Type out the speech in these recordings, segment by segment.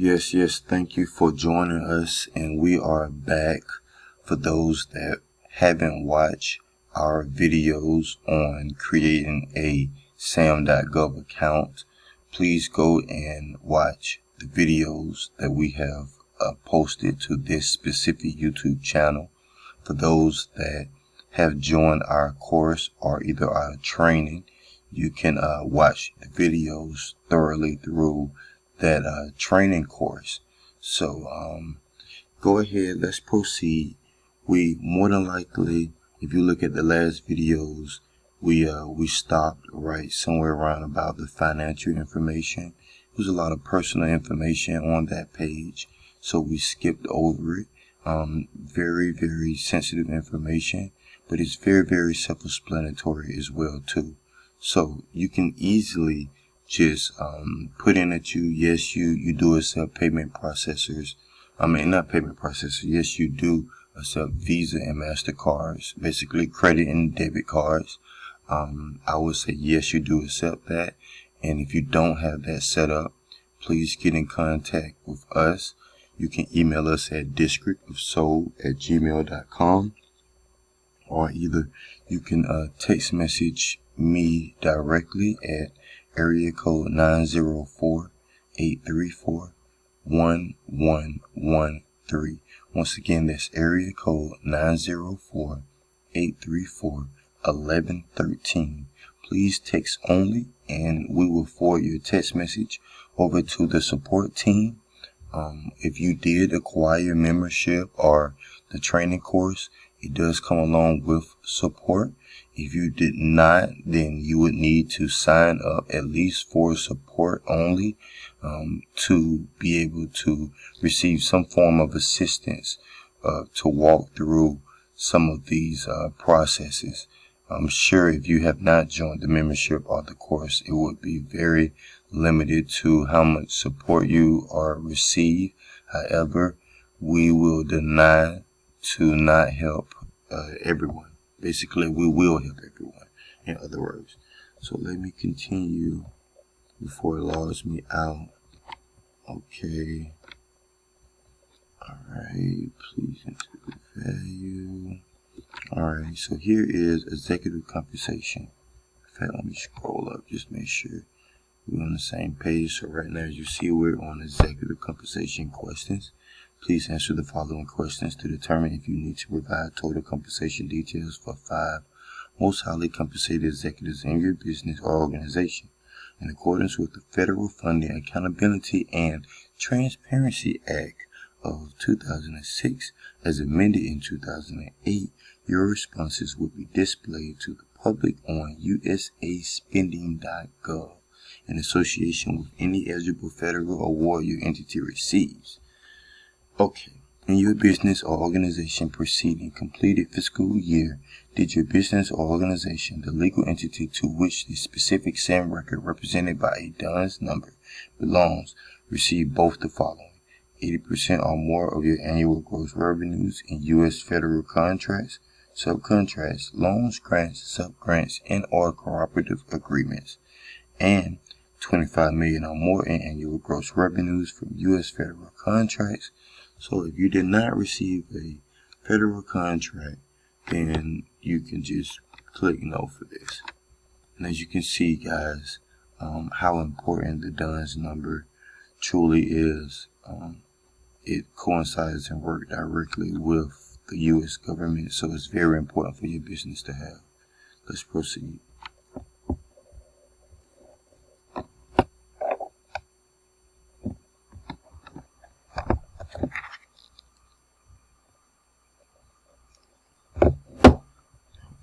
Yes, thank you for joining us, and we are back. For those that haven't watched our videos on creating a Sam.Gov account, please go and watch the videos that we have posted to this specific YouTube channel. For those that have joined our course or either our training, you can watch the videos thoroughly through that training course. So go ahead, let's proceed. We more than likely, if you look at the last videos, we stopped right somewhere around about the financial information. There's a lot of personal information on that page, so we skipped over it. Very sensitive information, but it's very self-explanatory as well too. So you can easily just put in that you do accept payment processors. Not payment processors. Yes, you do accept Visa and MasterCards, basically credit and debit cards. I would say yes, you do accept that. And if you don't have that set up, please get in contact with us. You can email us at districtofsoul@gmail.com, or either you can text message me directly at area code 904-834-1113. Once again, that's area code 904-834-1113. Please text only, and we will forward your text message over to the support team. If you did acquire membership or the training course, it does come along with support. If you did not, then you would need to sign up at least for support only to be able to receive some form of assistance to walk through some of these processes. I'm sure if you have not joined the membership or the course, it would be very limited to how much support you are receive. However, we will deny to not help everyone. Basically, we will help everyone, in other words. So let me continue before it logs me out. Okay. Alright, please enter the value. Alright, so here is executive compensation. In fact, let me scroll up, just make sure we're on the same page. So right now, as you see, we're on executive compensation questions. Please answer the following questions to determine if you need to provide total compensation details for 5 most highly compensated executives in your business or organization, in accordance with the Federal Funding, Accountability, and Transparency Act of 2006, as amended in 2008. Your responses will be displayed to the public on usaspending.gov in association with any eligible federal award your entity receives. Okay. In your business or organization preceding completed fiscal year, did your business or organization, the legal entity to which the specific SAM record represented by a DUNS number belongs, receive both the following: 80% or more of your annual gross revenues in U.S. federal contracts, subcontracts, loans, grants, subgrants, and or cooperative agreements, and $25 million or more in annual gross revenues from U.S. federal contracts. So if you did not receive a federal contract, then you can just click no for this. And as you can see, guys, how important the DUNS number truly is. It coincides and works directly with the U.S. government, so it's very important for your business to have. Let's proceed.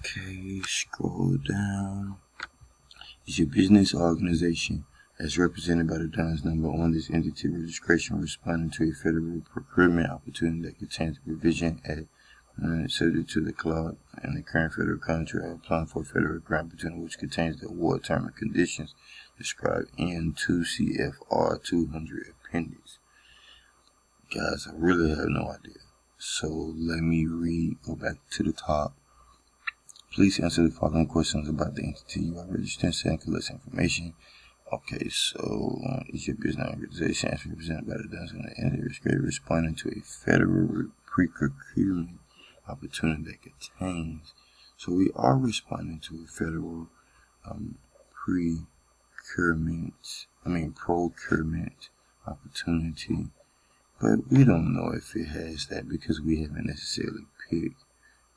Okay, scroll down. Is your business or organization, as represented by the DUNS number on this entity registration, responding to a federal procurement opportunity that contains provision at subject to the clause in the current federal contract, applying for a federal grant opportunity which contains the award term and conditions described in 2 CFR 200 appendix? Guys, I really have no idea. So let me go back to the top. Please answer the following questions about the entity you are registering and collect information Okay, so is your business organization as represented by the Duns and the entity responding to a federal procurement opportunity that contains. So we are responding to a federal procurement opportunity, but we don't know if it has that because we haven't necessarily picked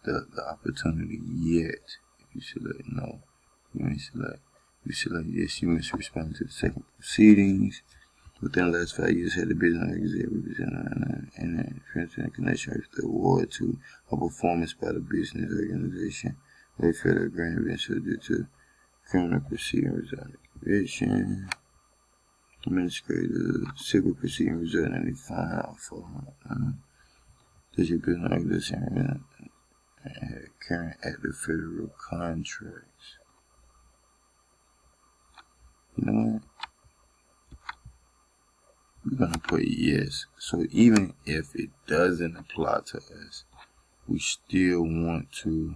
the opportunity yet. If you select no, you may select. You select yes, you must respond to the second proceedings. Within the last 5 years, had the business organization in connection with the award to a performance by the business organization. They federal grant been subject to criminal proceeding resulting in conviction, administrative civil proceeding resulting in a fine for does your business organization have current active federal contracts? You know what? We're going to put yes. So even if it doesn't apply to us, we still want to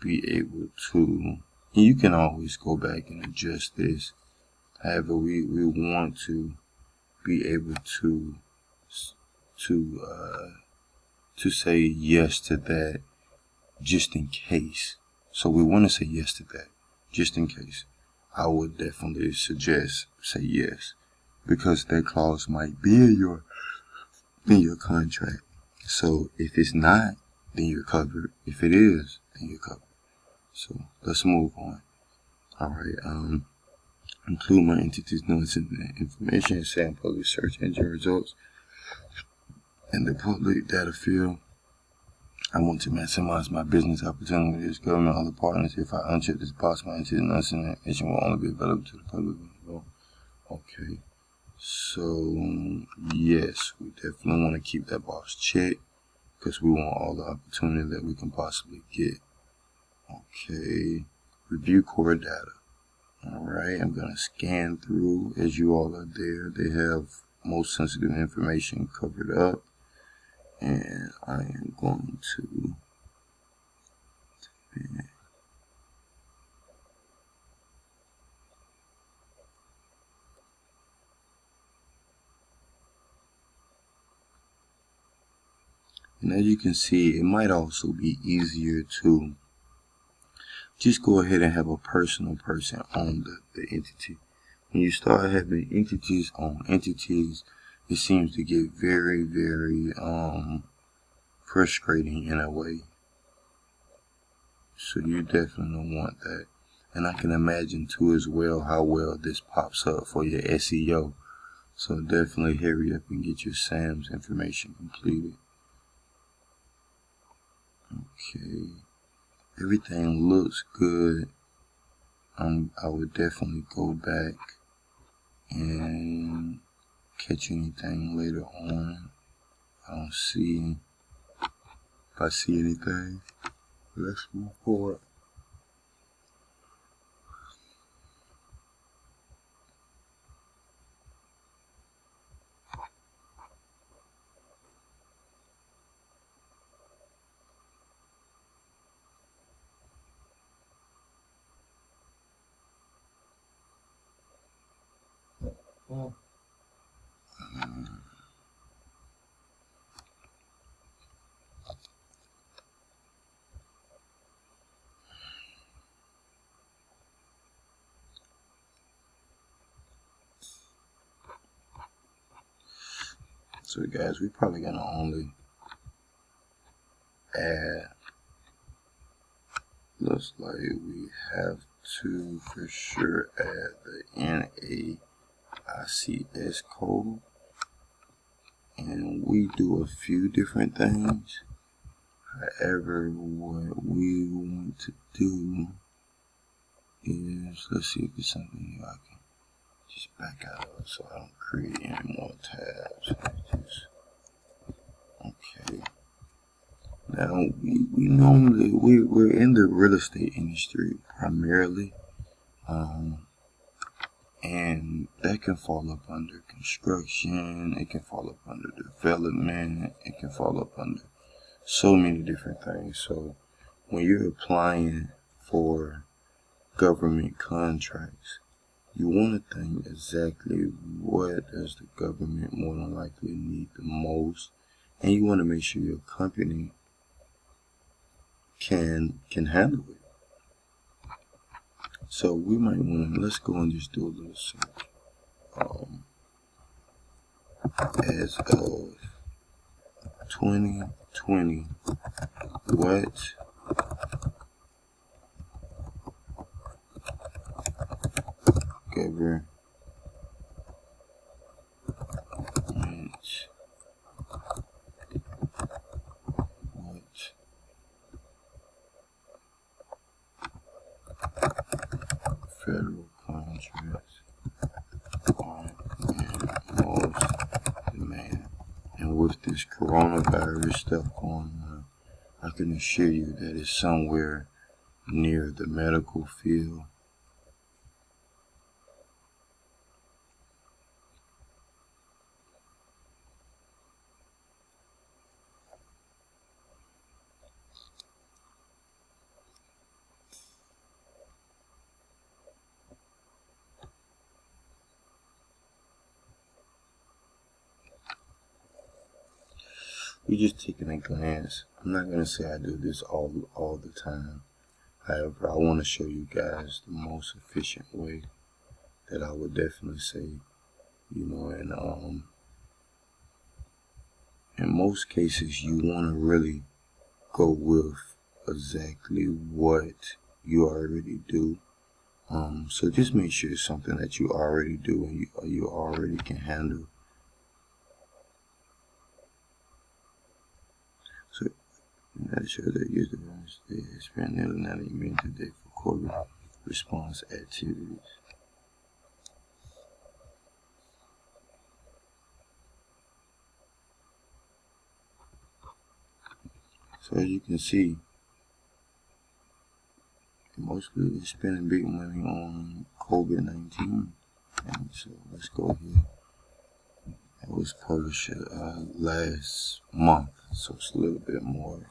be able to, and you can always go back and adjust this. However, we want to be able to say yes to that just in case. So we want to say yes to that just in case. I would definitely suggest say yes, because that clause might be in your contract. So if it's not, then you're covered. If it is, then you're covered. So let's move on. Alright, include my entity's notes and information, Sam public search engine results in the public data field. I want to maximize my business opportunity with government and other partners. If I uncheck this box, my entity's notes and information will only be available to the public. Okay. So, yes, we definitely want to keep that box checked because we want all the opportunity that we can possibly get. Okay, review core data. Alright, I'm going to scan through as you all are there. They have most sensitive information covered up. And I am going to and as you can see, it might also be easier to just go ahead and have a personal person on the entity. When you start having entities on entities, it seems to get very, very frustrating in a way. So you definitely don't want that. And I can imagine too as well how well this pops up for your SEO. So definitely hurry up and get your SAM's information completed. Okay, everything looks good. I would definitely go back and catch anything later on. I don't see, if I see anything, let's move forward. So guys, we're probably gonna only add, looks like we have to for sure add the NAICS code, and we do a few different things. However, what we want to do is, let's see if it's something here I can just back out of so I don't create any more tabs. Okay. Now, we normally, we're in the real estate industry primarily, and that can fall up under construction, it can fall up under development, it can fall up under so many different things. So when you're applying for government contracts, you want to think exactly what does the government more than likely need the most, and you want to make sure your company can handle it. So we might want to, let's go and just do a little search. As of 2020, what government federal contracts are in most demand? And with this coronavirus stuff going on, I can assure you that it's somewhere near the medical field. We're just taking a glance. I'm not going to say I do this all the time. However, I want to show you guys the most efficient way that I would definitely say, and in most cases you want to really go with exactly what you already do. So just make sure it's something that you already do and you already can handle. So that shows that user spend nearly 90 minutes a day for COVID response activities. So as you can see, mostly they're spending big money on COVID-19. And so let's go here. It was published last month, so it's a little bit more.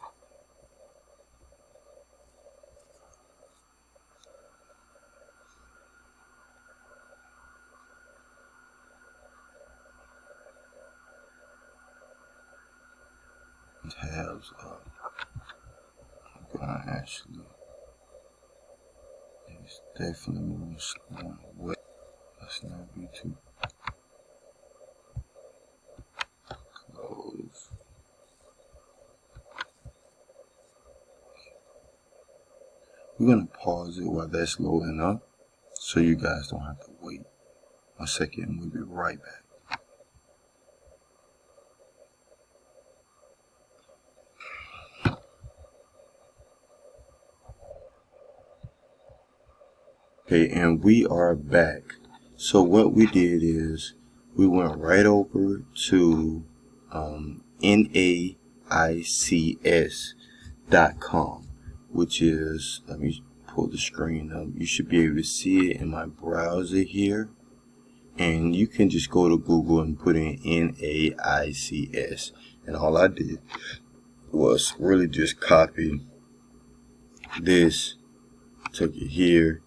Tabs up. I'm gonna actually, it's definitely moving slow away. Let's not be too close. We're gonna pause it while that's loading up, so you guys don't have to wait a second. We'll be right back. Okay, and we are back. So what we did is we went right over to NAICS.com, which is, let me pull the screen up. You should be able to see it in my browser here. And you can just go to Google and put in NAICS. And all I did was really just copy this, took it here.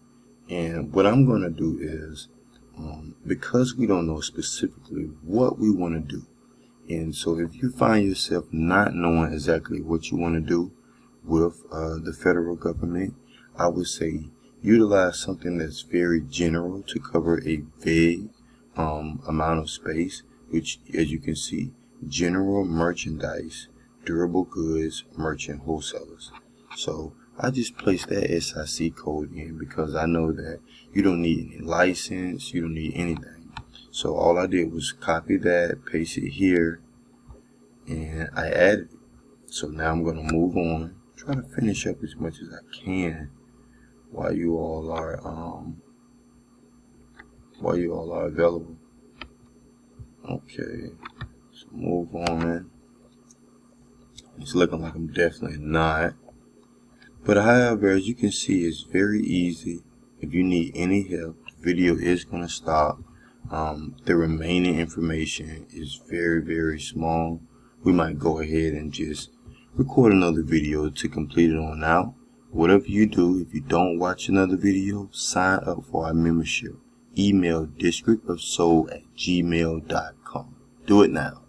And what I'm going to do is, because we don't know specifically what we want to do, and so if you find yourself not knowing exactly what you want to do with the federal government, I would say utilize something that's very general to cover a vague amount of space, which, as you can see, general merchandise, durable goods, merchant wholesalers. So I just placed that SIC code in because I know that you don't need any license, you don't need anything. So all I did was copy that, paste it here, and I added it. So now I'm going to move on, try to finish up as much as I can while you all are available. Okay, so move on. It's looking like I'm definitely not. But however, as you can see, it's very easy. If you need any help, the video is going to stop. The remaining information is very, very small. We might go ahead and just record another video to complete it on out. Whatever you do, if you don't watch another video, sign up for our membership. email districtofsoul@gmail.com. Do it now.